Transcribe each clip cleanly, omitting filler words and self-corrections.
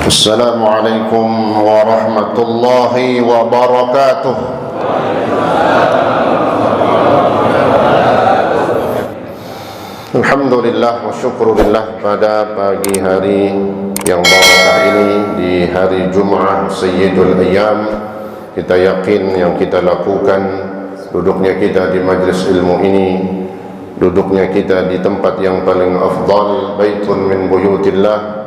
Assalamualaikum warahmatullahi wabarakatuh. Alhamdulillah wa syukurillah, pada pagi hari yang barakah ini, di hari Jum'ah Sayyidul Ayyam, kita yakin yang kita lakukan, duduknya kita di majlis ilmu ini, duduknya kita di tempat yang paling afdal, baitun min buyutillah,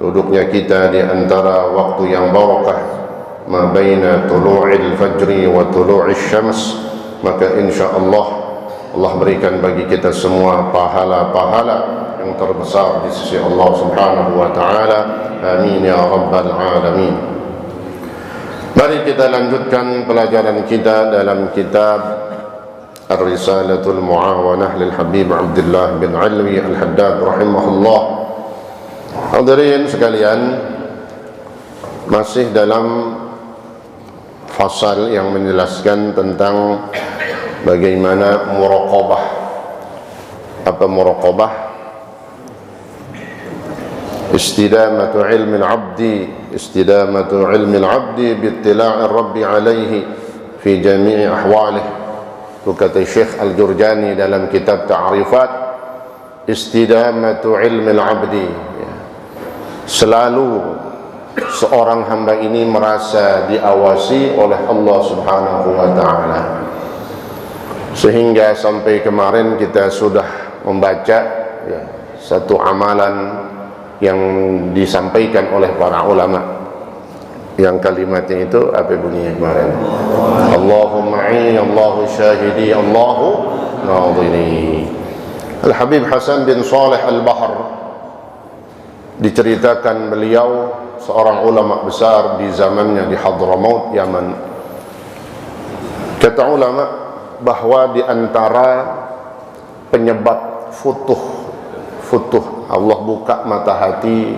duduknya kita di antara waktu yang barakah, ma baina tulu'il fajri wa tulu'is syams, maka insyaallah Allah berikan bagi kita semua pahala-pahala yang terbesar di sisi Allah Subhanahu wa taala. Amin ya rabbal alamin. Mari kita lanjutkan pelajaran kita dalam kitab Ar-Risalatul Mu'awanah lil Habib Abdullah bin Alwi Al-Haddad rahimahullah. Hadirin sekalian, masih dalam fasal yang menjelaskan tentang bagaimana muraqabah. Apa muraqabah? Istidamatu ilmi al-'abdi, istidamatu ilmi al-'abdi biittila'i Rabbi alaihi fi jami'i ahwalih. Itu kata Syekh Al-Jurjani dalam kitab Ta'rifat, istidamatu ilmi al-'abdi, selalu seorang hamba ini merasa diawasi oleh Allah Subhanahu wa taala. Sehingga sampai kemarin kita sudah membaca satu amalan yang disampaikan oleh para ulama, yang kalimatnya itu apa bunyinya kemarin? Allahumma ma'i, Allahu syahidi, Allahu nadhiri. Al-Habib Hasan bin Saleh Al-Bahr, diceritakan beliau seorang ulama besar di zamannya di Hadramaut, Yaman. Kata ulama bahwa di antara penyebab futuh Allah buka mata hati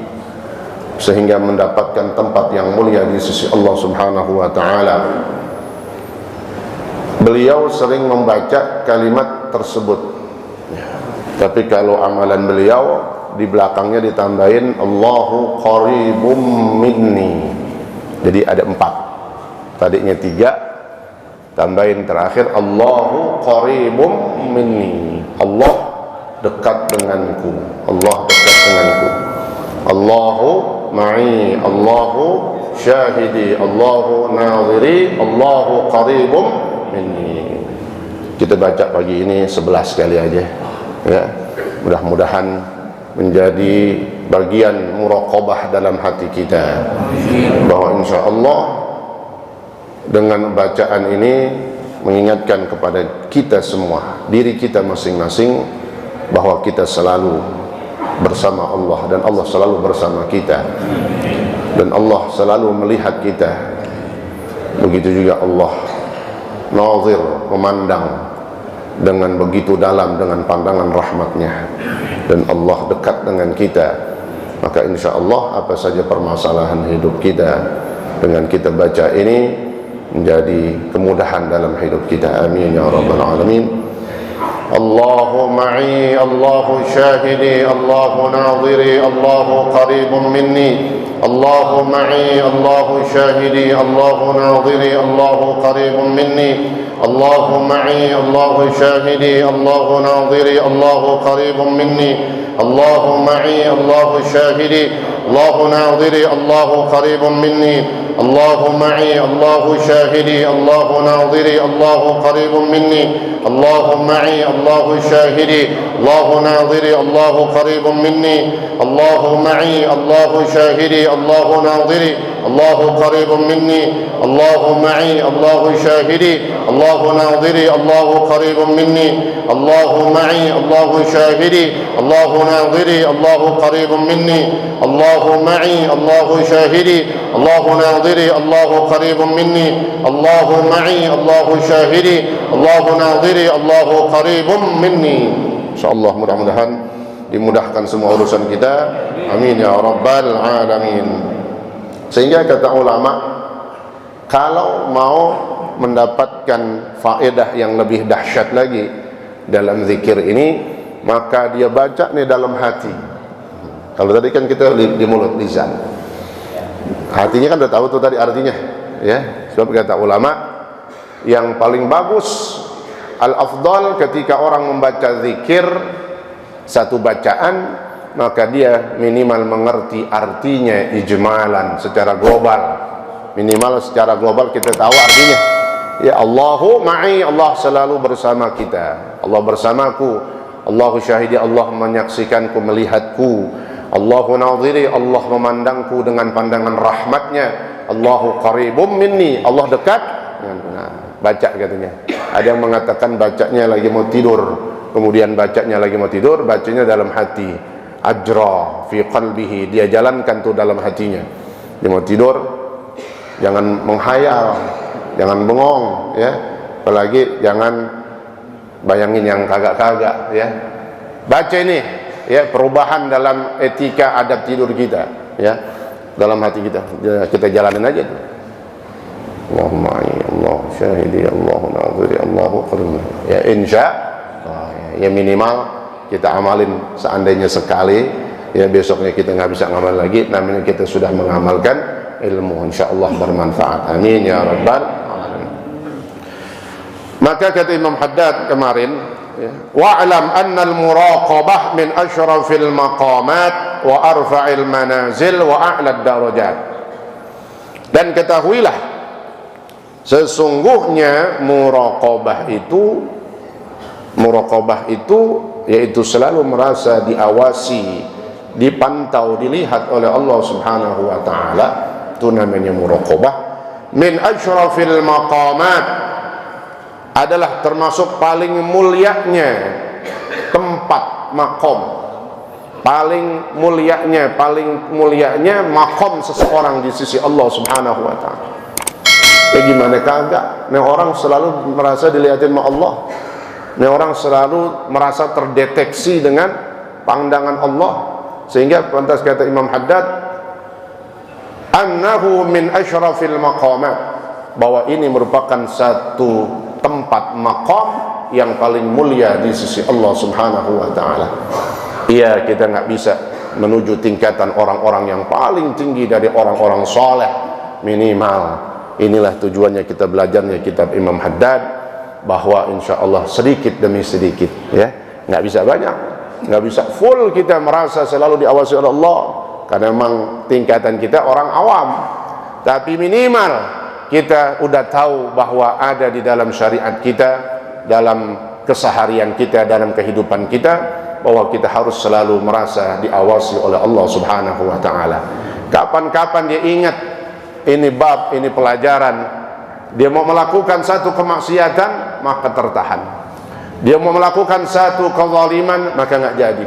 sehingga mendapatkan tempat yang mulia di sisi Allah Subhanahu wa taala, beliau sering membaca kalimat tersebut. Tapi kalau amalan beliau di belakangnya ditambahin Allahu qaribum minni. Jadi ada 4. Tadinya 3, tambahin terakhir Allahu qaribum minni. Allah dekat denganku. Allah dekat denganku. Allahu ma'i, Allahu syahidi, Allahu nadhiri, Allahu qaribum minni. Kita baca pagi ini 11 kali aja, ya. Mudah-mudahan menjadi bagian muraqabah dalam hati kita, bahwa insya Allah dengan bacaan ini mengingatkan kepada kita semua, diri kita masing-masing, bahwa kita selalu bersama Allah dan Allah selalu bersama kita, dan Allah selalu melihat kita. Begitu juga Allah nazir, memandang dengan begitu dalam dengan pandangan rahmatnya, dan Allah dekat dengan kita. Maka insya Allah apa saja permasalahan hidup kita, dengan kita baca ini menjadi kemudahan dalam hidup kita. Amin ya rabbal alamin. Allahu ma'i, Allahu syahidi, Allahu nadhiri, Allahu qaribun minni. Allahu ma'i, Allahu syahidi, Allahu nadhiri, Allahu qaribun minni. Allahu ma'i, Allahu syahidi, Allahu nadhiri, Allahu qaribun minni. Allahu ma'i, Allahu syahidi, Allahu nadhiri, Allahu qaribun minni. Allahu ma'i, Allahu syahidi, Allahu nadhiri, Allahu qaribun minni. Allahu ma'i, Allahu syahidi, Allahu nadhiri, Allahu qaribun minni. Allahu ma'i, Allahu syahidi, Allahu nadhiri, Allahu qaribun minni. Allahu ma'i, Allahu syahidi, Allahu nadhiri, Allahu qaribun minni. Allahu ma'i, Allahu syahidi, Allahu nadhiri, Allahu qaribun minni. Allahu ma'i, Allahu syahidi, Allahu nadhiri, Allahu qaribun minni. Allahu ma'i, Allahu syahidi, Allahu nadhiri, Allahu qaribun minni. Insyaallah mudah-mudahan dimudahkan semua urusan kita. Amin ya rabbal alamin. Sehingga kata ulama, kalau mau mendapatkan faedah yang lebih dahsyat lagi dalam zikir ini, maka dia baca nih dalam hati. Kalau tadi kan kita di mulut, lisan. Artinya kan udah tahu tuh tadi artinya, ya. Sebab kata ulama, yang paling bagus al-afdal ketika orang membaca zikir satu bacaan, maka dia minimal mengerti artinya ijmalan secara global. Minimal secara global kita tahu artinya. Ya Allahu ma'i, Allah selalu bersama kita. Allah bersamaku. Allahu syahidi, Allah menyaksikanku, melihatku. Allahu nadhiri, Allah memandangku dengan pandangan rahmatnya. Allahu qaribum minni, Allah dekat. Nah, baca katanya. Ada yang mengatakan bacanya lagi mau tidur, kemudian bacanya lagi mau tidur, bacanya dalam hati. Ajra fi qalbihi, dia jalankan tuh dalam hatinya. Dia mau tidur, jangan menghayal, jangan bengong, ya. Apalagi jangan bayangin yang kagak-kagak, ya. Baca ini, ya, perubahan dalam etika adab tidur kita, ya, dalam hati kita. Ya, kita jalanin aja tuh. Allahumma Allah syahidi, Allahu nadhiri, Allahu qarib. Ya insya ya minimal kita amalin seandainya sekali, ya besoknya kita nggak bisa ngamal lagi, namanya kita sudah mengamalkan ilmu, insyaallah bermanfaat. Amin ya rabbal alamin. Maka kata Imam Haddad kemarin, wa'lam anna al-muraqabah min asyrafil maqamat wa arfa'il manazil wa a'lad darajat. Dan ketahuilah sesungguhnya muraqabah itu yaitu selalu merasa diawasi, dipantau, dilihat oleh Allah Subhanahu wa taala. Itu namanya muraqabah. Min asyrafil maqamat, adalah termasuk paling mulianya tempat makom, paling mulianya makom seseorang di sisi Allah Subhanahu wa taala. Ya gimana kagak? Nih orang selalu merasa dilihatin sama Allah. Nih orang selalu merasa terdeteksi dengan pandangan Allah, sehingga pantas kata Imam Haddad, annahu min asyrafil maqamat, bahwa ini merupakan satu tempat maqam yang paling mulia di sisi Allah Subhanahu wa taala. Iya, kita nggak bisa menuju tingkatan orang-orang yang paling tinggi dari orang-orang soleh, minimal. Inilah tujuannya kita belajarnya kitab Imam Haddad, bahwa insya Allah sedikit demi sedikit, ya, nggak bisa banyak, nggak bisa full kita merasa selalu diawasi oleh Allah, karena memang tingkatan kita orang awam. Tapi minimal kita udah tahu bahwa ada di dalam syariat kita, dalam keseharian kita, dalam kehidupan kita, bahwa kita harus selalu merasa diawasi oleh Allah Subhanahu wa taala. Kapan-kapan dia ingat ini bab, ini pelajaran, dia mau melakukan satu kemaksiatan maka tertahan, dia mau melakukan satu kezaliman maka nggak jadi,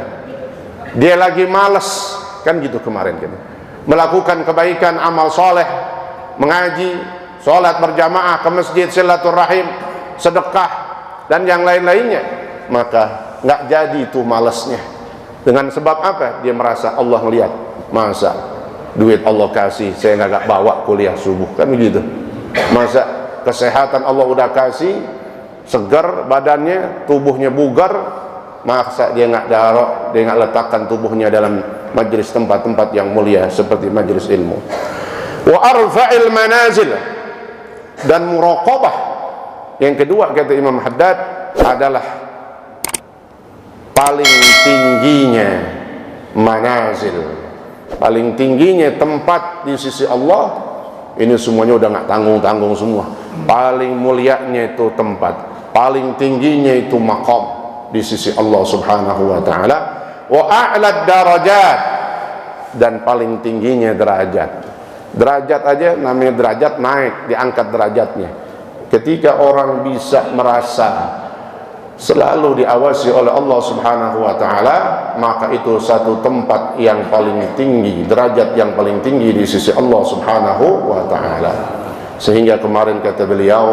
dia lagi malas, kan gitu kemarin kan, melakukan kebaikan, amal soleh, mengaji, sholat berjamaah, ke masjid, silaturahim, sedekah dan yang lain-lainnya, maka nggak jadi itu malasnya. Dengan sebab apa? Dia merasa Allah melihat, masa duit Allah kasih saya nggak bawa kuliah subuh, kan begitu. Masa kesehatan Allah udah kasih, segar badannya, tubuhnya bugar, masa dia nggak letakkan tubuhnya dalam majelis tempat-tempat yang mulia seperti majelis ilmu. Wa arfa'il manazil, dan muraqabah yang kedua kata Imam Haddad adalah paling tingginya manazil, paling tingginya tempat di sisi Allah. Ini semuanya udah nggak tanggung-tanggung semua. Paling mulianya itu tempat, paling tingginya itu maqam di sisi Allah Subhanahu wa taala. Wa a'lad darajat, dan paling tingginya derajat. Derajat aja namanya derajat, naik, diangkat derajatnya. Ketika orang bisa merasa selalu diawasi oleh Allah Subhanahu wa taala, maka itu satu tempat yang paling tinggi, derajat yang paling tinggi di sisi Allah Subhanahu wa taala. Sehingga kemarin kata beliau,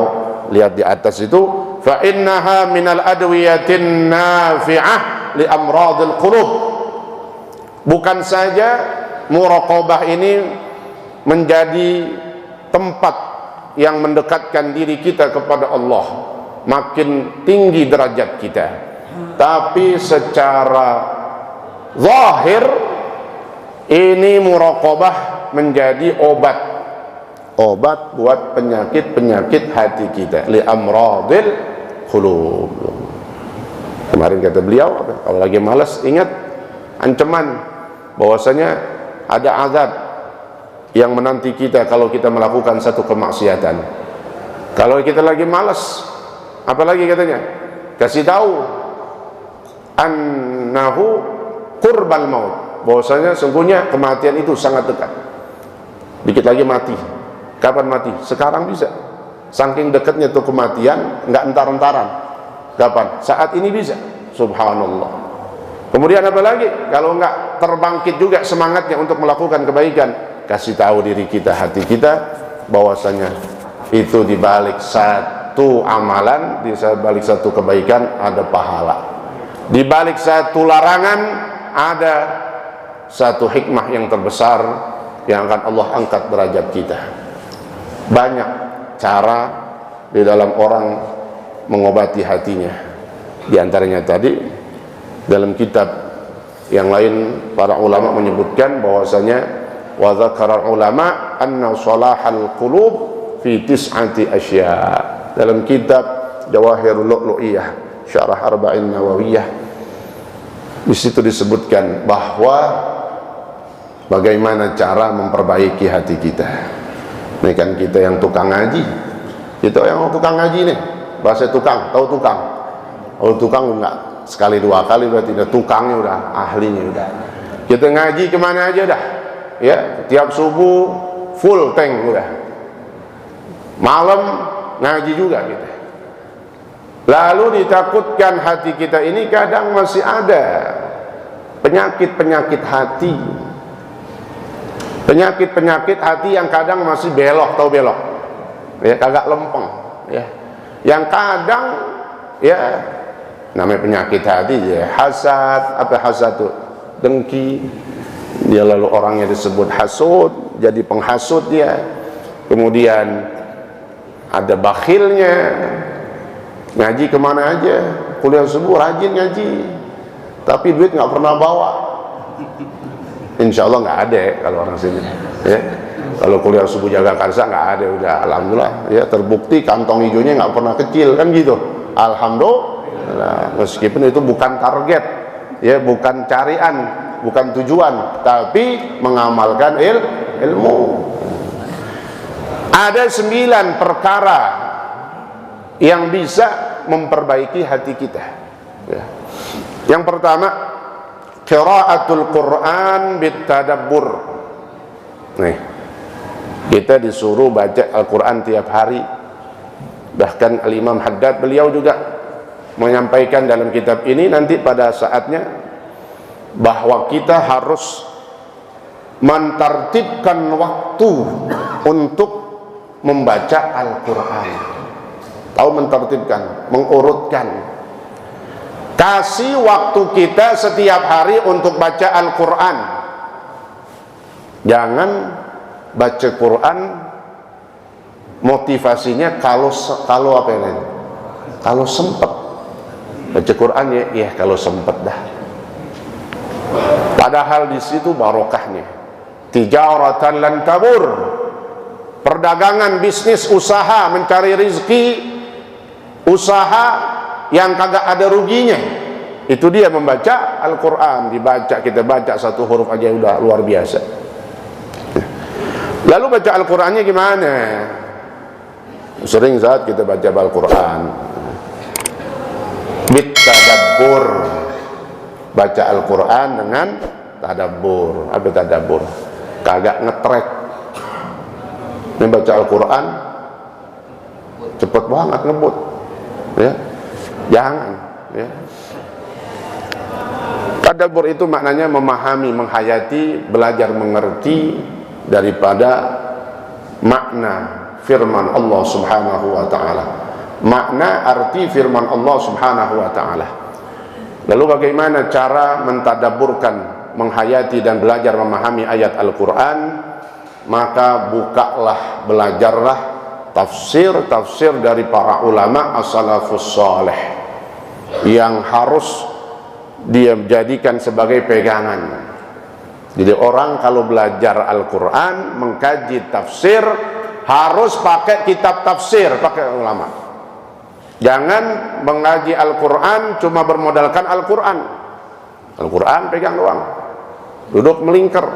lihat di atas itu, fa innaha minal adwiyatin nafi'ah li amradil qulub. Bukan saja muraqabah ini menjadi tempat yang mendekatkan diri kita kepada Allah, makin tinggi derajat kita, tapi secara zahir Ini muraqabah menjadi obat buat penyakit-penyakit hati kita, li amradil qulub. Kemarin kata beliau, kalau lagi malas ingat ancaman bahwasanya ada azab yang menanti kita kalau kita melakukan satu kemaksiatan. Kalau kita lagi malas, apalagi katanya, kasih tahu annahu qurbal maut, bahwasanya sungguhnya kematian itu sangat dekat. Dikit lagi mati. Kapan mati? Sekarang bisa. Saking dekatnya tuh kematian, nggak entar-entaran. Kapan? Saat ini bisa. Subhanallah. Kemudian apa lagi? Kalau nggak terbangkit juga semangatnya untuk melakukan kebaikan, kasih tahu diri kita, hati kita, bahwasanya itu di balik satu amalan, di balik satu kebaikan ada pahala. Di balik satu larangan ada satu hikmah yang terbesar yang akan Allah angkat derajat kita. Banyak cara di dalam orang mengobati hatinya. Di antaranya tadi dalam kitab yang lain para ulama menyebutkan bahwasanya wa dzakara ulama anna salahal qulub fi tis'ati asya. Dalam kitab Jawahirul Lu'lu'iyah Syarah Arba'in Nawawiyah, di situ disebutkan bahwa bagaimana cara memperbaiki hati kita. Ini kan kita yang tukang ngaji, kita yang tukang ngaji nih, bahasa tukang, tahu tukang? Kalau tukang enggak sekali dua kali udah tidak tukangnya, udah ahlinya udah. Kita ngaji kemana aja dah, ya tiap subuh full tank udah, malam ngaji juga kita. Lalu ditakutkan hati kita ini kadang masih ada penyakit-penyakit hati, penyakit-penyakit hati yang kadang masih belok, tahu belok, ya kagak lempeng, ya, yang kadang ya namanya penyakit hati ya hasad, apa hasad tuh dengki, dia lalu orangnya disebut hasud, jadi penghasut dia. Kemudian ada bakhilnya, ngaji kemana aja, kuliah subuh rajin ngaji, tapi duit nggak pernah bawa. Insya Allah nggak ada kalau orang sini, ya. Kalau kuliah subuh jaga karsa nggak ada, udah alhamdulillah, ya terbukti kantong hijaunya nggak pernah kecil kan gitu. Alhamdulillah, meskipun itu bukan target, ya bukan carian, bukan tujuan, tapi mengamalkan ilmu. Ada 9 perkara yang bisa memperbaiki hati kita, ya. Yang pertama, qiraatul Quran bitadabbur. Nih, kita disuruh baca Al-Quran tiap hari. Bahkan Al-Imam Haddad beliau juga menyampaikan dalam kitab ini nanti pada saatnya bahwa kita harus mentartibkan waktu untuk membaca Al-Quran. Tahu mentartibkan, mengurutkan. Kasih waktu kita setiap hari untuk baca Al-Quran. Jangan baca Quran motivasinya kalau apa ini? Kalau sempat. Baca Quran ya kalau sempat dah. Padahal di situ barokahnya. Tijaratan lan tabur. Perdagangan, bisnis, usaha, mencari rezeki, usaha yang kagak ada ruginya. Itu dia membaca Al-Quran. Dibaca, kita baca satu huruf aja udah luar biasa. Lalu baca Al-Qurannya gimana? Sering saat kita baca Al-Quran bitadabbur, baca Al-Quran dengan tadabbur. Apa tadabbur? Kagak ngetrek. Ini baca Al-Quran cepet banget ngebut, ya. Jangan, ya. Tadabbur itu maknanya memahami, menghayati, belajar mengerti daripada makna firman Allah Subhanahu wa ta'ala, makna arti firman Allah Subhanahu wa ta'ala. Lalu bagaimana cara mentadabburkan, menghayati dan belajar memahami ayat Al-Quran? Maka bukalah, belajarlah tafsir dari para ulama as-salafus salih yang harus dia jadikan sebagai pegangan. Jadi orang kalau belajar Al-Quran, mengkaji tafsir, harus pakai kitab tafsir, pakai ulama. Jangan mengaji Al-Quran cuma bermodalkan Al-Quran. Al-Quran pegang doang, duduk melingkar,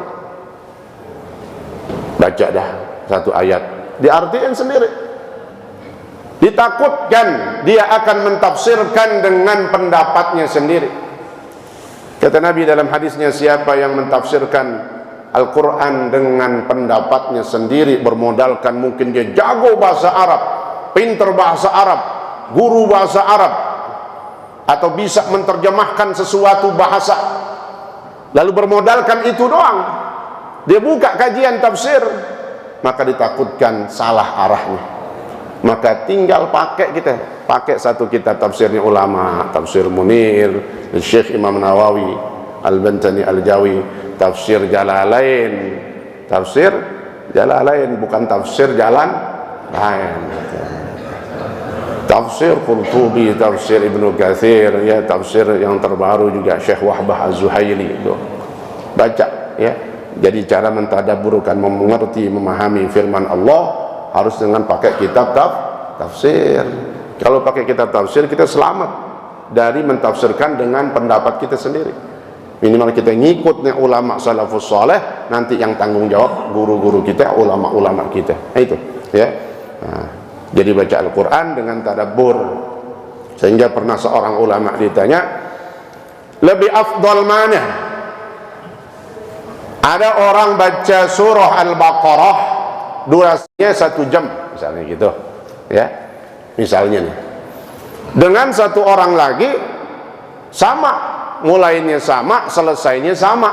baca dah satu ayat, diartiin sendiri. Ditakutkan dia akan mentafsirkan dengan pendapatnya sendiri. Kata Nabi dalam hadisnya, siapa yang mentafsirkan Al-Quran dengan pendapatnya sendiri, bermodalkan mungkin dia jago bahasa Arab, pinter bahasa Arab, guru bahasa Arab, atau bisa menerjemahkan sesuatu bahasa, lalu bermodalkan itu doang, dia buka kajian tafsir, maka ditakutkan salah arahnya. Maka tinggal pakai satu kitab tafsirnya ulama, tafsir Munir, Syekh Imam Nawawi, Al-Bantani Al-Jawi, tafsir Jalalain, bukan tafsir jalan lain. Tafsir Qurtubi, tafsir Ibnu Katsir, ya, tafsir yang terbaru juga Syekh Wahbah Az-Zuhaili itu. Baca, ya. Jadi cara mentadabburkan, mengerti, memahami firman Allah harus dengan pakai kitab tafsir. Kalau pakai kitab tafsir, kita selamat dari mentafsirkan dengan pendapat kita sendiri. Minimal kita ngikutnya ulama salafus saleh, nanti yang tanggung jawab guru-guru kita, ulama-ulama kita. Nah, itu, ya. Nah, jadi baca Al-Quran dengan tadabbur. Sehingga pernah seorang ulama ditanya, lebih afdal mana? Ada orang baca surah Al-Baqarah durasinya 1 jam, misalnya gitu, ya, misalnya nih, dengan satu orang lagi sama, mulainya sama, selesainya sama.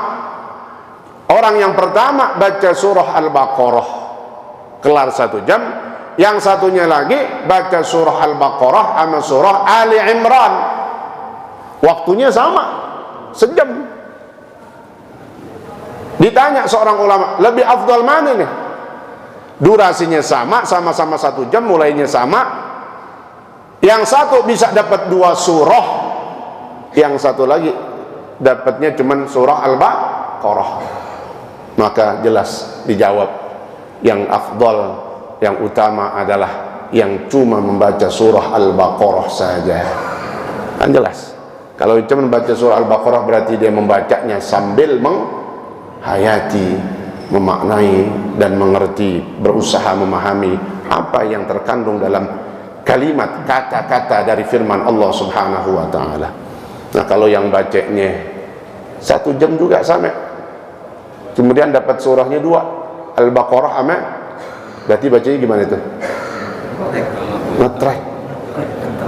Orang yang pertama baca surah Al-Baqarah kelar 1 jam, yang satunya lagi baca surah Al-Baqarah sama surah Ali Imran, waktunya sama, sejam. Ditanya seorang ulama, lebih afdal mana nih? Durasinya sama, sama-sama 1 jam, mulainya sama. Yang satu bisa dapat 2 surah, yang satu lagi dapatnya cuma surah Al-Baqarah. Maka jelas dijawab, yang afdal, yang utama adalah yang cuma membaca surah Al-Baqarah saja. Kan jelas. Kalau cuma membaca surah Al-Baqarah berarti dia membacanya sambil menghayati, memaknai dan mengerti, berusaha memahami apa yang terkandung dalam kalimat, kata-kata dari firman Allah Subhanahu wa ta'ala. Nah, kalau yang bacanya 1 jam juga sama, kemudian dapat surahnya 2, Al-Baqarah sama, berarti bacanya gimana itu? Ngetrek,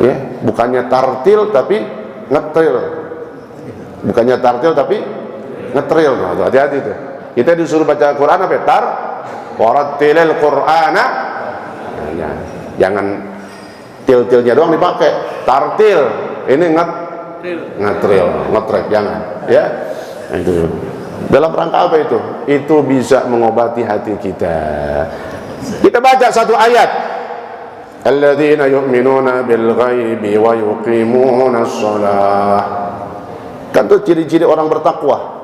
ya, bukannya tartil tapi ngetril, bukannya tartil tapi ngetril. Nah, hati-hati tuh. Kita disuruh baca Al-Quran apa? Warattilil Qur'ana. Nah, jangan til-tilnya doang dipakai. Tartil, ini ngetril, ngetrek, jangan, ya. Nah, itu. Dalam rangka apa itu? Itu bisa mengobati hati kita. Kita baca satu ayat. Alladzina yu'minuna bil ghaibi wa yuqimuna shalah. Kan itu ciri-ciri orang bertakwa.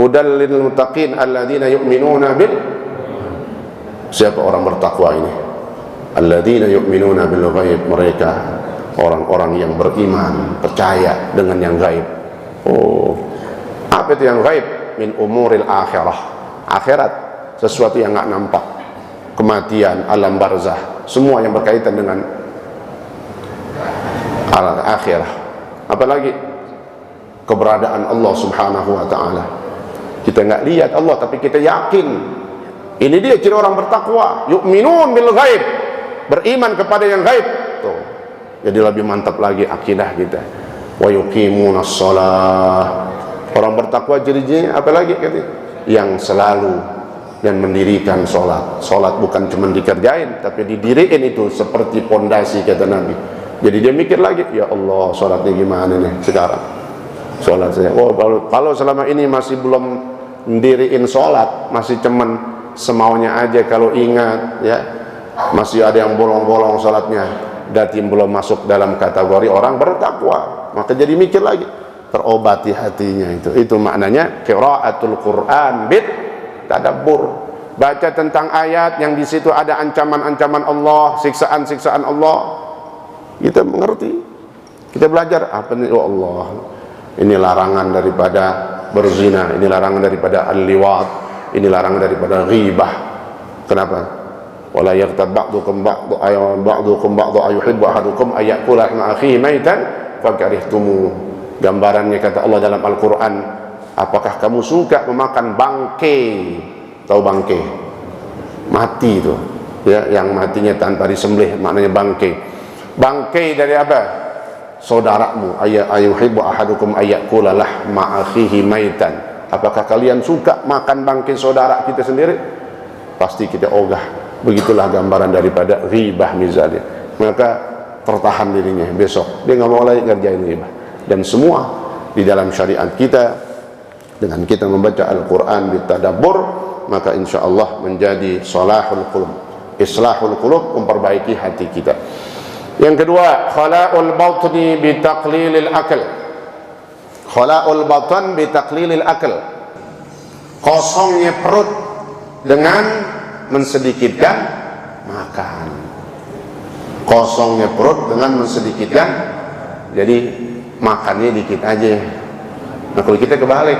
Hudal lil muttaqin alladzina yu'minuna bil. Siapa orang bertakwa ini? Alladzina yu'minuna bil ghaib, mereka orang-orang yang beriman, percaya dengan yang gaib. Oh, apa itu yang gaib? Min umuril akhirah. Akhirat, sesuatu yang enggak nampak. Kematian, alam barzah, semua yang berkaitan dengan alam akhirah. Apalagi keberadaan Allah Subhanahu wa ta'ala. Kita nggak lihat Allah, tapi kita yakin. Ini dia ciri orang bertakwa. Yu'minun bil ghaib, beriman kepada yang gaib. Tuh. Jadi lebih mantap lagi akidah kita. Wa yuqimunas shalah. Orang bertakwa ciri-cirinya apa lagi? Yang selalu dan mendirikan sholat. Sholat bukan cuma dikerjain, tapi didiriin, itu seperti pondasi, kata Nabi. Jadi dia mikir lagi, ya Allah, sholatnya gimana nih sekarang? Sholat saya, oh, kalau selama ini masih belum mendiriin sholat, masih cuman semaunya aja, kalau ingat, ya, masih ada yang bolong-bolong sholatnya, berarti belum masuk dalam kategori orang bertakwa. Maka jadi mikir lagi, terobati hatinya. Itu maknanya qiraatul Quran bit tadabbur. Baca tentang ayat yang di situ ada ancaman-ancaman Allah, siksaan-siksaan Allah, kita mengerti, kita belajar apa nih, oh Allah, ini larangan daripada berzina, ini larangan daripada al-liwat, ini larangan daripada ghibah. Kenapa? Wala yaghtab ba'dukum ba'du ayuhibbu ahadukum ayyakula ma akhihi maitan fakarihtumu. Gambarannya kata Allah dalam Al-Qur'an, apakah kamu suka memakan bangkai? Tahu bangkai? Mati itu, ya, yang matinya tanpa disembelih, maknanya bangkai. Bangkai dari apa? Saudaramu. Ayuhibbu ahadukum ayyakula lahma akhihi maitan. Apakah kalian suka makan bangkai saudara kita sendiri? Pasti kita ogah. Begitulah gambaran daripada ghibah misalnya. Maka tertahan dirinya, besok dia nggak mau lagi ngerjain ghibah. Dan semua di dalam syariat kita, dengan kita membaca Al-Quran bitadabbur, maka insya Allah menjadi salahul qulub, islahul qulub, memperbaiki hati kita. Yang kedua, khala'ul batni bitaqlilil akal. Khala'ul batan bitaqlilil akal, kosongnya perut dengan mensedikitkan makan. Kosongnya perut dengan mensedikitkan, jadi makannya dikit aja. Nah kalau kita kebalik,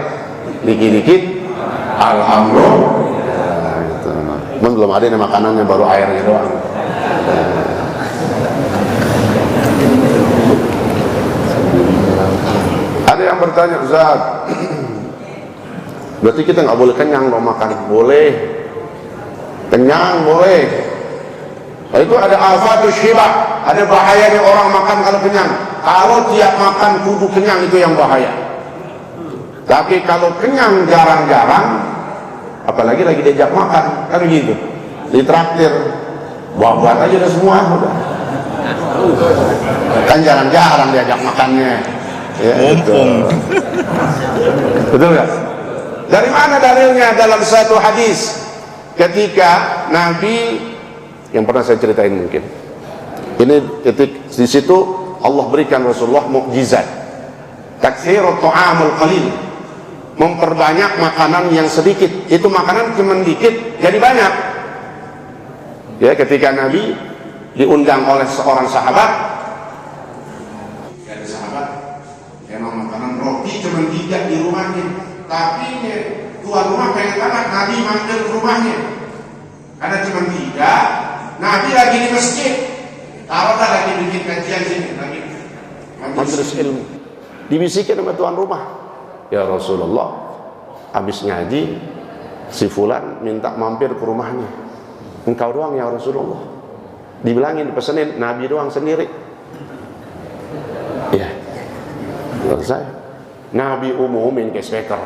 dikit-dikit alhamdulillah gitu. Belum ada yang makanannya, baru airnya doang. Ada yang bertanya, Ustaz, berarti kita nggak boleh kenyang dong makan? Boleh, kenyang boleh. Itu ada afatus syibah, ada bahayanya orang makan kalau kenyang. Kalau tiap makan kudu kenyang, itu yang bahaya. Tapi kalau kenyang jarang-jarang, apalagi lagi diajak makan, kan gitu, ditraktir, buat aja udah semua, udah. Kan jarang-jarang diajak makannya, ya, betul. Betul nggak? Dari mana dalilnya? Dalam satu hadis, ketika Nabi, yang pernah saya ceritain mungkin, ini di situ Allah berikan Rasulullah mukjizat, taksirut ta'amul qalil, memperbanyak makanan yang sedikit. Itu makanan cuma dikit jadi banyak. Ya, ketika Nabi diundang oleh seorang sahabat, ada sahabat emang makanan roti cuma 3 di rumahnya, tapi tuan rumah pengen banget Nabi manggil ke rumahnya, karena cuma 3. Nabi lagi di masjid, taruhlah lagi bikin kajian sini, lagi majelis ilmu, dibisikin sama tuan rumah, ya Rasulullah, habis ngaji si fulan minta mampir ke rumahnya, engkau doang ya Rasulullah. Dibilangin, dipesenin, Nabi doang sendiri. Ya, selesai. Nabi umumin ke speaker.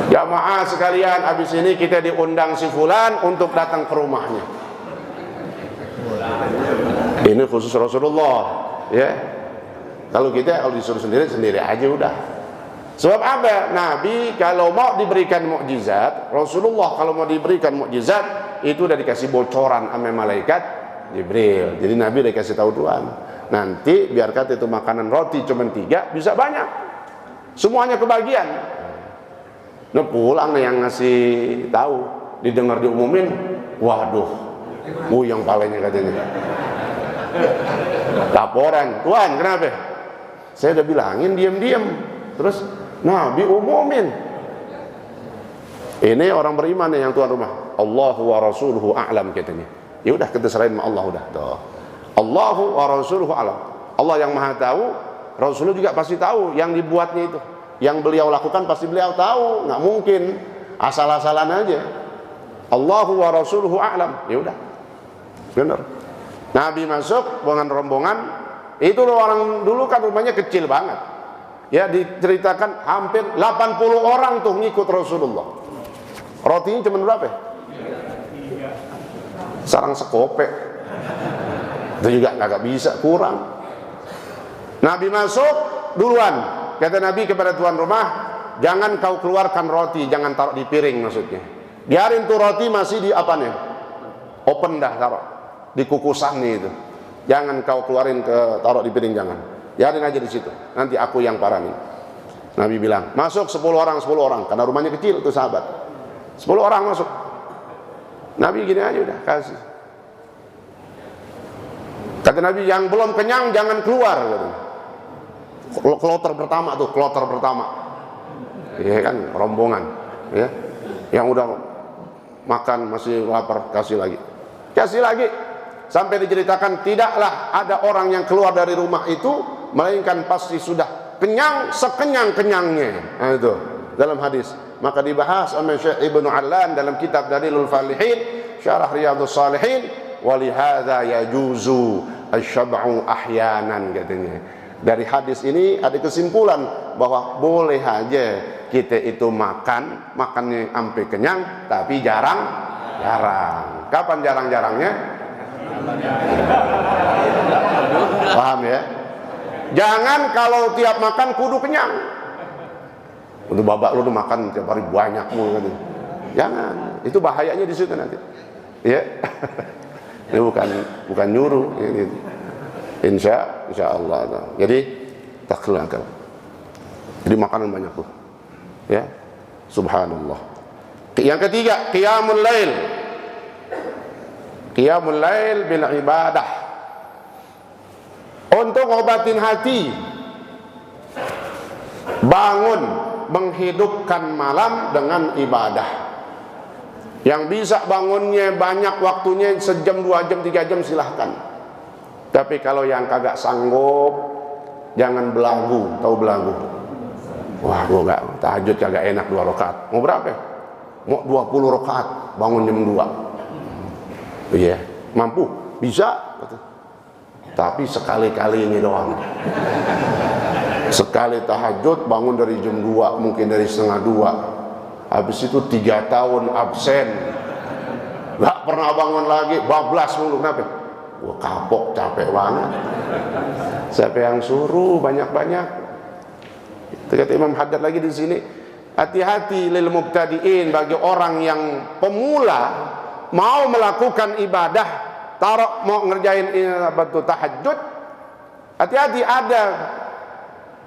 Jamaah sekalian, habis ini kita diundang si fulan untuk datang ke rumahnya. Ini khusus Rasulullah, ya. Kalau kita kalau disuruh sendiri aja udah. Sebab apa? Nabi kalau mau diberikan mukjizat, Rasulullah kalau mau diberikan mukjizat, itu udah dikasih bocoran sama malaikat Jibril. Jadi Nabi udah kasih tahu Tuhan, nanti biar kata itu makanan roti cuma 3 bisa banyak, semuanya kebagian. Nah pulang yang ngasih tahu, didengar diumumin, waduh, yang palanya katanya. Laporan, Tuhan kenapa? Saya udah bilangin diam-diam, terus Nabi umumin. Ini orang beriman yang tuan rumah, Allahu wa rasuluhu a'lam katanya. Ya udah kita serahin sama Allah udah. Tuh. Allahu wa rasuluhu a'lam. Allah yang Maha tahu, Rasulullah juga pasti tahu yang dibuatnya itu. Yang beliau lakukan pasti beliau tahu, nggak mungkin asal-asalan aja. Allahu wa rasuluhu a'lam. Ya udah. Benar. Nabi masuk dengan rombongan, itu orang dulu kan rumahnya kecil banget. Ya diceritakan hampir 80 orang tuh ngikut Rasulullah. Rotinya cuma berapa? Sarang sekopek. Itu juga nggak bisa, kurang. Nabi masuk duluan. Kata Nabi kepada tuan rumah, jangan kau keluarkan roti, jangan taruh di piring maksudnya. Biarin tuh roti masih di apanya? Open dah taruh. Di kukusannya itu. Jangan kau keluarin taruh di piring, jangan. Biarin aja di situ, nanti aku yang paranin. Nabi bilang, masuk 10 orang, 10 orang, karena rumahnya kecil tuh sahabat. 10 orang masuk. Nabi gini aja udah kasih. Kata Nabi, yang belum kenyang jangan keluar. Kloter pertama tuh, kloter pertama. Ya kan, rombongan. Ya, yang udah makan masih lapar, kasih lagi. Kasih lagi. Sampai diceritakan tidaklah ada orang yang keluar dari rumah itu melainkan pasti sudah kenyang sekenyang-kenyangnya. Nah, itu dalam hadis. Maka dibahas oleh Syekh Ibnu Allan dalam kitab Dalilul Falihin, Syarah Riyadhus Shalihin, walihadza yajuzu asy-syab'u ahyanan katanya. Dari hadis ini ada kesimpulan bahwa boleh aja kita itu makannya sampai kenyang, tapi jarang-jarang. Kapan jarang-jarangnya? Paham ya? Jangan kalau tiap makan kudu kenyang. Untuk babak lu tuh makan tiap hari banyak mulu kan. Jangan, itu bahayanya di situ nanti. Ya. Ini bukan nyuruh ini. Insya Allah. Jadi takhlakal. Jadi makanan banyak tuh. Ya. Subhanallah. Yang ketiga, qiyamul lail. Qiyamul lail bil ibadah. Untuk ngobatin hati, bangun menghidupkan malam dengan ibadah. Yang bisa bangunnya banyak waktunya, sejam, 2 jam, 3 jam silahkan. Tapi kalau yang kagak sanggup, jangan belagu. Tahu belagu? Wah, gua gak tahajud kagak enak 2 rakaat. Mau berapa? Mau 20 rakaat, bangun jam 2. Iya, mampu? Bisa. Tapi sekali-kali ini doang. Sekali tahajud bangun dari jam 2, mungkin dari setengah 2. Habis itu 3 tahun absen, gak pernah bangun lagi, bablas mulu. Kenapa? Wah, kapok, capek banget. Siapa yang suruh banyak-banyak? Kata Imam Haddad lagi di sini, hati-hati lil mubtadiin, bagi orang yang pemula mau melakukan ibadah, mau ngerjain tahajud, hati-hati ada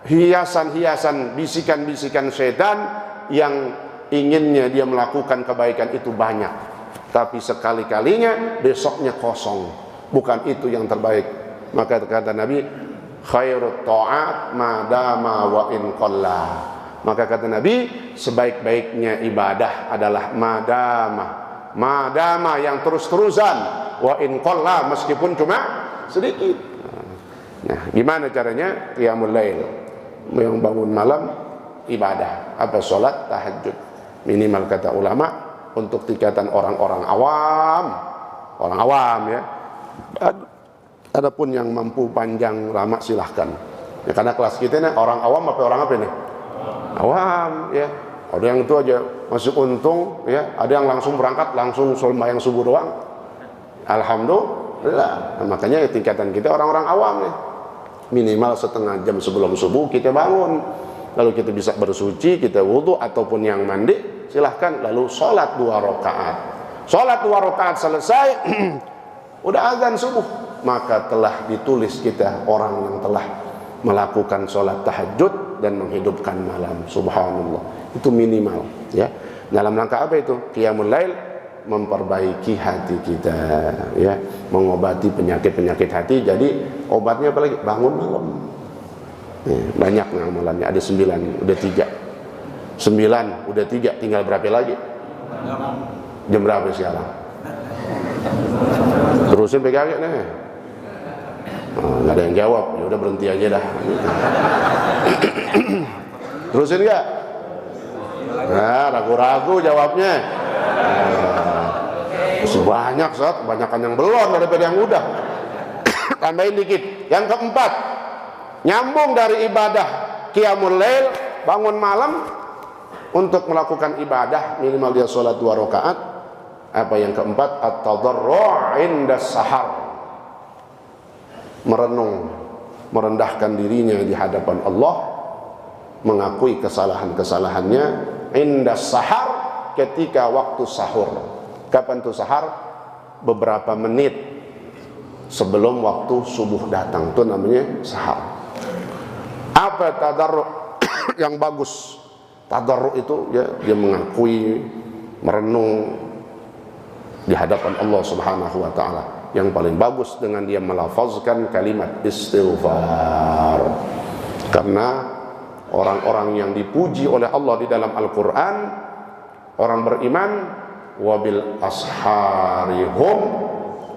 hiasan-hiasan, bisikan-bisikan setan yang inginnya dia melakukan kebaikan itu banyak, tapi sekali-kalinya besoknya kosong. Bukan itu yang terbaik. Maka kata Nabi, khairut ta'at madama wa in qalla. Maka kata Nabi, sebaik-baiknya ibadah adalah madama yang terus-terusan, wa in qalla, meskipun cuma sedikit. Nah, gimana caranya? Qiyamul lail, yang bangun malam ibadah, apa? Salat tahajud. Minimal kata ulama untuk tingkatan orang-orang awam ya. Adapun yang mampu panjang lama silahkan. Ya, karena kelas kita ini orang awam apa orang apa ini? Awam ya. Ada yang itu aja masuk untung ya, ada yang langsung berangkat langsung sembahyang subuh doang. Alhamdulillah. Nah, makanya tingkatan kita orang-orang awam nih. Minimal setengah jam sebelum subuh kita bangun. Lalu kita bisa bersuci, kita wudhu ataupun yang mandi, silahkan. Lalu sholat 2 rakaat. Sholat 2 rakaat selesai, udah azan subuh, maka telah ditulis kita orang yang telah melakukan sholat tahajud dan menghidupkan malam. Subhanallah. Itu minimal ya. Dalam rangka apa itu? Qiyamul lail, memperbaiki hati kita ya, mengobati penyakit-penyakit hati. Jadi obatnya apa lagi? Bangun malam. Banyak amalannya, ada 9, udah 3. 9 udah 3, tinggal berapa lagi? Jam berapa sekarang? Terusin pegang nih. Nggak ada yang jawab, ya udah berhenti aja dah. Terusin nggak? Nah, ragu-ragu jawabnya. Masih banyak, Sat, kebanyakan yang belum daripada yang udah. Tambahin dikit. Yang keempat, nyambung dari ibadah qiyamul lail, bangun malam untuk melakukan ibadah, minimal dia sholat 2 rakaat. Apa yang keempat? At-tadarru' inda sahar, merenung, merendahkan dirinya di hadapan Allah, mengakui kesalahan-kesalahannya inda sahar, ketika waktu sahur. Kapan tuh sahar? Beberapa menit sebelum waktu subuh datang, itu namanya sahar. Apa tadarruk yang bagus? Tadarruk itu ya, dia mengakui, merenung di hadapan Allah Subhanahu wa taala. Yang paling bagus dengan dia melafazkan kalimat istighfar. Karena orang-orang yang dipuji oleh Allah di dalam Al-Qur'an, orang beriman, wabil asharihum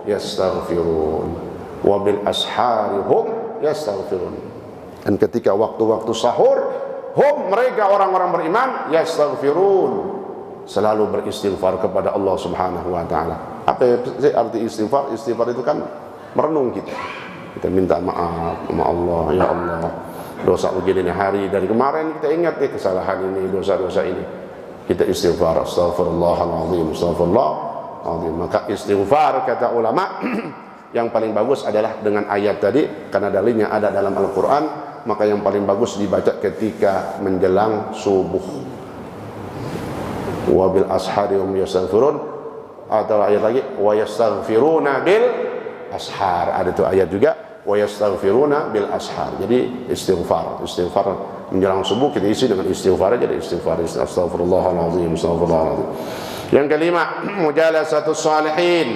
yastaghfirun, wabil asharihum yastaghfirun. Dan ketika waktu-waktu sahur, mereka orang-orang beriman yastaghfirun, selalu beristighfar kepada Allah Subhanahu wa taala. Apa arti istighfar? Istighfar itu kan merenung kita. Kita minta maaf sama Allah, ya Allah, dosa begini hari dari kemarin kita ingat kesalahan ini, dosa-dosa ini. Kita istighfar, astagfirullahaladzim, astagfirullahaladzim. Maka istighfar kata ulama yang paling bagus adalah dengan ayat tadi, karena dalilnya ada dalam Al-Quran. Maka yang paling bagus dibaca ketika menjelang subuh. Wabil asharihum yastaghfirun, atau ayat lagi wa yastaghfiruna bil ashar. Ada itu ayat juga, wa yastaghfiruna bil ashar. Jadi istighfar menjelang subuh kita isi dengan istighfar. Jadi istighfar, astagfirullahaladzim, astagfirullahaladzim. Yang kelima, mujalasatus salihin.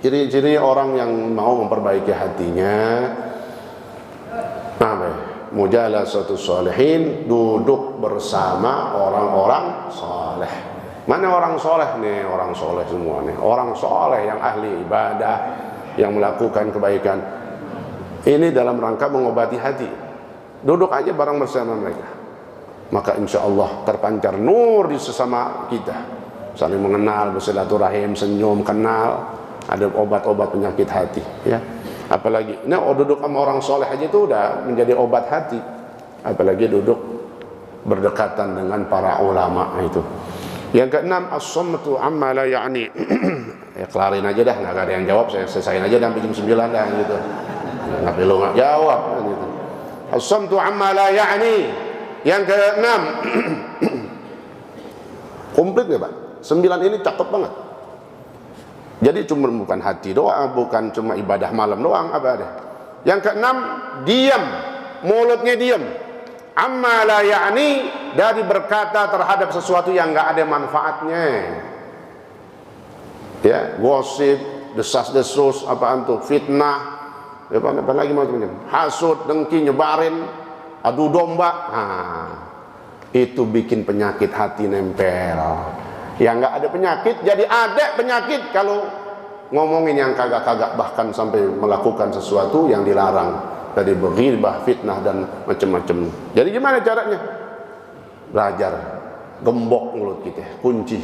Ciri-ciri orang yang mau memperbaiki hatinya, mujalasatus salihin, duduk bersama orang-orang saleh. Mana orang soleh nih? Orang soleh semua nih. Orang soleh yang ahli ibadah, yang melakukan kebaikan. Ini dalam rangka mengobati hati. Duduk aja bareng bersama mereka, maka insya Allah terpancar nur di sesama kita. Saling mengenal, bersilaturahim, senyum, kenal. Ada obat-obat penyakit hati, ya. Apalagi, duduk sama orang soleh aja itu udah menjadi obat hati. Apalagi duduk berdekatan dengan para ulama itu. Yang keenam, as-samtu amma la ya'ni. Ya kelarin aja dah, nggak ada yang jawab, saya selesaiin aja sampai jam 9 dah gitu. Nggak perlu nggak jawab gitu. As-samtu amma la ya'ni. Yang keenam, komplit nggak Pak? 9 ini cakep banget. Jadi cuma bukan hati doang, bukan cuma ibadah malam doang, apa ada. Yang keenam, diam, mulutnya diam. Amma la ya'ni, dari berkata terhadap sesuatu yang enggak ada manfaatnya. Ya, gosip, desas-desus, apaan tuh, fitnah, apa lagi macam-macam. Hasud, dengki, nyebarin, adu domba. Itu bikin penyakit hati nempel. Yang enggak ada penyakit jadi ada penyakit kalau ngomongin yang kagak-kagak, bahkan sampai melakukan sesuatu yang dilarang. Dari berghibah, fitnah dan macam-macam. Jadi gimana caranya? Belajar, gembok mulut kita, kunci,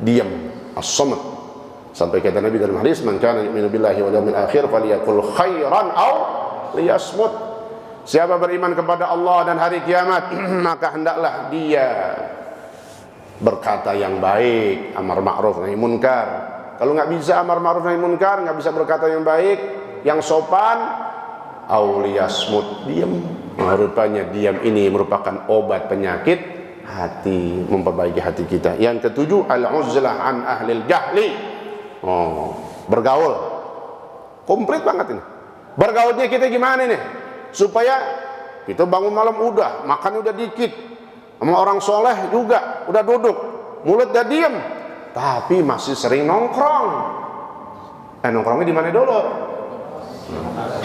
diam, as-samat. Sampai kata Nabi dalam hadis, man kana yu'minu billahi wal yawmil akhir falyakul khairan aw liyasmut. Siapa beriman kepada Allah dan hari kiamat, maka hendaklah dia berkata yang baik, amar ma'ruf nahi munkar. Kalau nggak bisa amar ma'ruf nahi munkar, nggak bisa berkata yang baik, yang sopan, auliyasmut, diam. Rupanya diam ini merupakan obat penyakit hati, memperbaiki hati kita. Yang ketujuh, al-uzlah an ahlil jahli. Bergaul. Komplit banget ini. Bergaulnya kita gimana nih? Supaya kita bangun malam udah, makan udah dikit. Sama orang soleh juga udah duduk, mulut udah diam, tapi masih sering nongkrong. Nongkrongnya di mana dulu?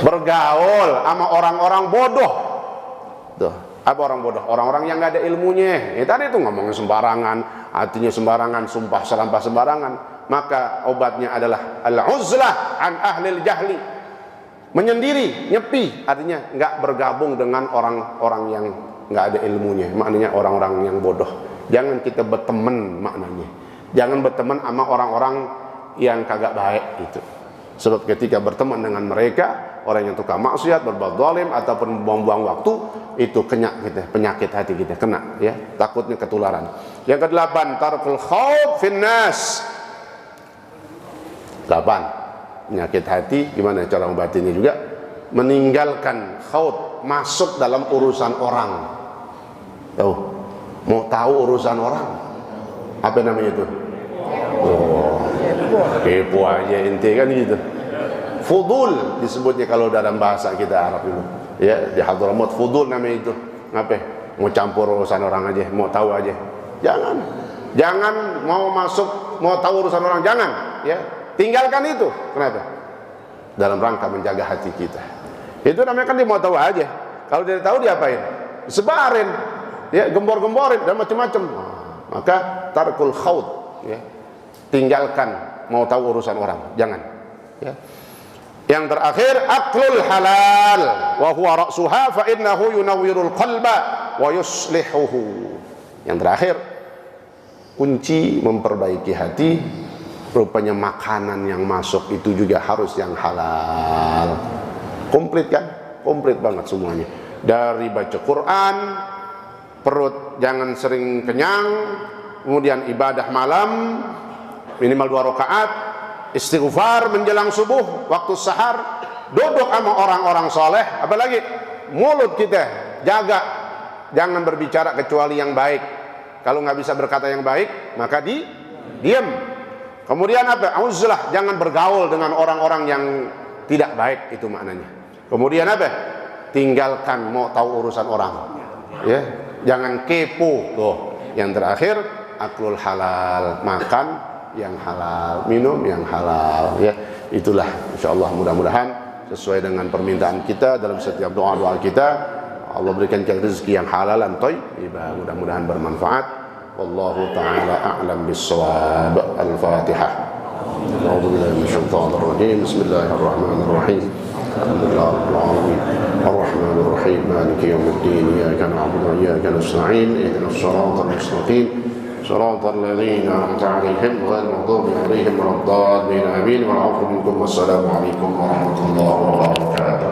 Bergaul sama orang-orang bodoh. Tuh, apa orang bodoh? Orang-orang yang nggak ada ilmunya. Tadi itu ngomongnya sembarangan, hatinya sembarangan, sumpah selampah sembarangan. Maka obatnya adalah al-uzlah an ahlil jahli. Menyendiri, nyepi, artinya nggak bergabung dengan orang-orang yang nggak ada ilmunya. Maknanya orang-orang yang bodoh. Jangan kita berteman, maknanya. Jangan berteman sama orang-orang yang kagak baik itu. Sebab ketika berteman dengan mereka, orang yang tukang maksiat, berbuat zalim ataupun buang-buang waktu, itu kena kita, penyakit hati kita kena, ya, takutnya ketularan. Yang kedelapan, tarkul khawf finnas. 8. Penyakit hati gimana cara mengobatinya juga? Meninggalkan khawf, masuk dalam urusan orang. Tahu? Mau tahu urusan orang? Apa namanya itu? Kepo aja inti kan gitu. Fudul disebutnya kalau dalam bahasa kita Arab itu. Ya, di Hadramaut fudul namanya itu. Ngapa? Mau campur urusan orang aja, mau tahu aja. Jangan mau masuk, mau tahu urusan orang, jangan. Ya, tinggalkan itu. Kenapa? Dalam rangka menjaga hati kita. Itu namanya kan dia mau tahu aja. Kalau dia tahu diapain? Sebarin, ya, gembor-gemborin dan macam-macam. Maka tarkul khawd, ya, tinggalkan mau tahu urusan orang, jangan. Ya. Yang terakhir, aklul halal, wa huwa ra'suha fa innahu yunawwirul qalba wa yuslihuhu. Yang terakhir, kunci memperbaiki hati, rupanya makanan yang masuk itu juga harus yang halal. Komplit kan? Komplit banget semuanya. Dari baca Quran, perut jangan sering kenyang, kemudian ibadah malam minimal 2 rakaat, istighfar menjelang subuh, waktu sahar, duduk sama orang-orang soleh, apalagi mulut kita jaga, jangan berbicara kecuali yang baik. Kalau nggak bisa berkata yang baik, maka diam. Kemudian apa? Uzlah, jangan bergaul dengan orang-orang yang tidak baik, itu maknanya. Kemudian apa? Tinggalkan mau tahu urusan orang, ya, jangan kepo. Tuh, yang terakhir, aklul halal, makan yang halal, minum yang halal, ya. Itulah insyaallah, mudah-mudahan sesuai dengan permintaan kita dalam setiap doa-doa kita, Allah berikan kita rezeki yang halal dan thayyibah, mudah-mudahan bermanfaat. Wallahu taala a'lam bis-shawab. Al-Fatihah. A'udzu billahi minasyaitonir rajim. Bismillahirrahmanirrahim. Alhamdulillah rabbil alamin. Ar-Rahmanir Rahim. Maliki yaumiddin. Iyyaka na'budu wa iyyaka nasta'in. Ihdinas siratal mustaqim. صراط الذين أنعمت عليهم غير المغضوب عليهم ولا الضالين آمين. والعفو منكم والسلام عليكم ورحمة الله وبركاته.